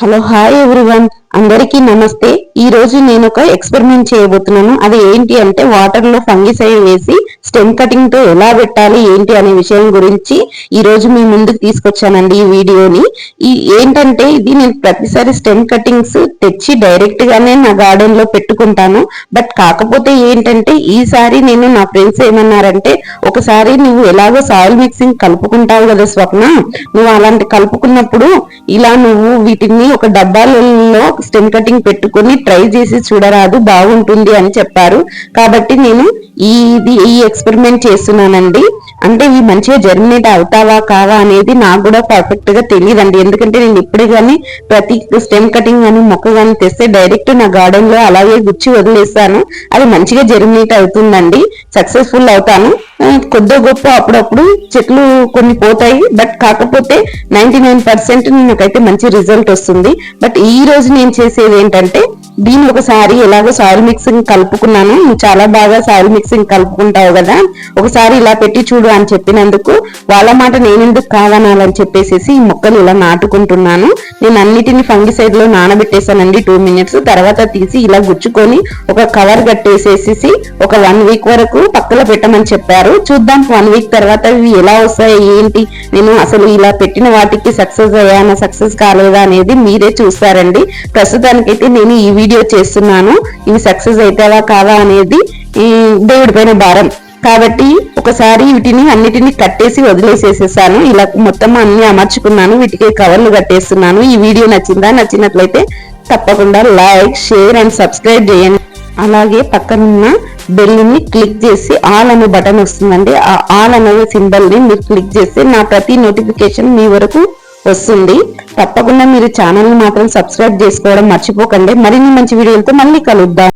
Hello hi everyone, అందరికీ నమస్తే. ఈ రోజు నేను ఒక ఎక్స్పెరిమెంట్ చేయబోతున్నాను. అది ఏంటి అంటే వాటర్ లో ఫంగిసైడ్ వేసి స్టెమ్ కటింగ్ తో ఎలా పెట్టాలి ఏంటి అనే విషయం గురించి ఈ రోజు మీ ముందుకు తీసుకొచ్చానండి ఈ వీడియోని. ఏంటంటే ఇది నేను ప్రతిసారి స్టెమ్ కటింగ్స్ తెచ్చి డైరెక్ట్ గానే నా గార్డెన్ లో పెట్టుకుంటాను. బట్ కాకపోతే ఏంటంటే ఈసారి నేను నా ఫ్రెండ్స్ ఏమన్నారంటే, ఒకసారి నువ్వు ఎలాగో సాయిల్ మిక్సింగ్ కలుపుకుంటావు కదా స్వప్న, నువ్వు అలాంటి కలుపుకున్నప్పుడు ఇలా నువ్వు వీటిని ఒక డబ్బాలలో స్టెమ్ కటింగ్ పెట్టుకుని ట్రై చేసి చూడరాదు, బాగుంటుంది అని చెప్పారు. కాబట్టి నేను ఈ ఎక్స్పెరిమెంట్ చేస్తున్నానండి. అంటే ఇవి మంచిగా జర్మినేట్ అవుతావా కావా అనేది నాకు కూడా పర్ఫెక్ట్ గా తెలియదండి. ఎందుకంటే నేను ఇప్పుడే కానీ ప్రతి స్టెమ్ కటింగ్ అని మొక్క కానీ తెస్తే డైరెక్ట్ నా గార్డెన్ లో అలాగే గుచ్చి వదిలేస్తాను. అది మంచిగా జర్మినేట్ అవుతుందండి, సక్సెస్ఫుల్ అవుతాను. కొద్ది గొప్ప అప్పుడప్పుడు చెట్లు కొన్ని పోతాయి, బట్ కాకపోతే 99% నాకైతే మంచి రిజల్ట్ వస్తుంది. బట్ ఈ రోజు నేను చేసేది ఏంటంటే, దీన్ని ఒకసారి ఎలాగో సాయిల్ మిక్సింగ్ కలుపుకున్నాను, చాలా బాగా సాయిల్ మిక్సింగ్ కలుపుకుంటావు కదా, ఒకసారి ఇలా పెట్టి చూడు అని చెప్పినందుకు వాళ్ళ మాట నేనెందుకు కాదనాలని చెప్పేసి ఈ మొక్కలు ఇలా నాటుకుంటున్నాను. నేను అన్నిటిని ఫంగిసైడ్ లో నానబెట్టేసానండి 2 minutes. తర్వాత తీసి ఇలా గుచ్చుకొని ఒక కవర్ కట్టేసేసి ఒక 1 week వరకు పక్కన పెట్టమని చెప్పారు. చూద్దాం 1 week తర్వాత ఇవి ఎలా వస్తాయి ఏంటి, నేను అసలు ఇలా పెట్టిన వాటికి సక్సెస్ అయ్యానా సక్సెస్ కాలేదా అనేది మీరే చూస్తారండి. ప్రస్తుతానికైతే నేను ఈ వీడియో చేస్తున్నాను. ఇవి సక్సెస్ అవుతావా కావా అనేది దేవుడి పైన భారం. కాబట్టి ఒకసారి వీటిని అన్నిటిని కట్టేసి వదిలేసేసేసాను. ఇలా మొత్తం అన్ని అమర్చుకున్నాను, వీటికి కవర్లు కట్టేస్తున్నాను. ఈ వీడియో నచ్చినట్లయితే తప్పకుండా లైక్, షేర్ అండ్ సబ్స్క్రైబ్ చేయండి. అలాగే పక్కనున్న బెల్ ని క్లిక్ చేసి ఆల్ అనే బటన్ వస్తుందండి. ఆ ఆల్ అనే సింబల్ ని మీరు క్లిక్ చేస్తే నా ప్రతి నోటిఫికేషన్ మీ వరకు వస్తుంది. తప్పకుండా మీరు ఛానల్ ని మాత్రం సబ్స్క్రైబ్ చేసుకోవడం మర్చిపోకండి. మరిన్ని మంచి వీడియోలతో మళ్ళీ కలుద్దాం.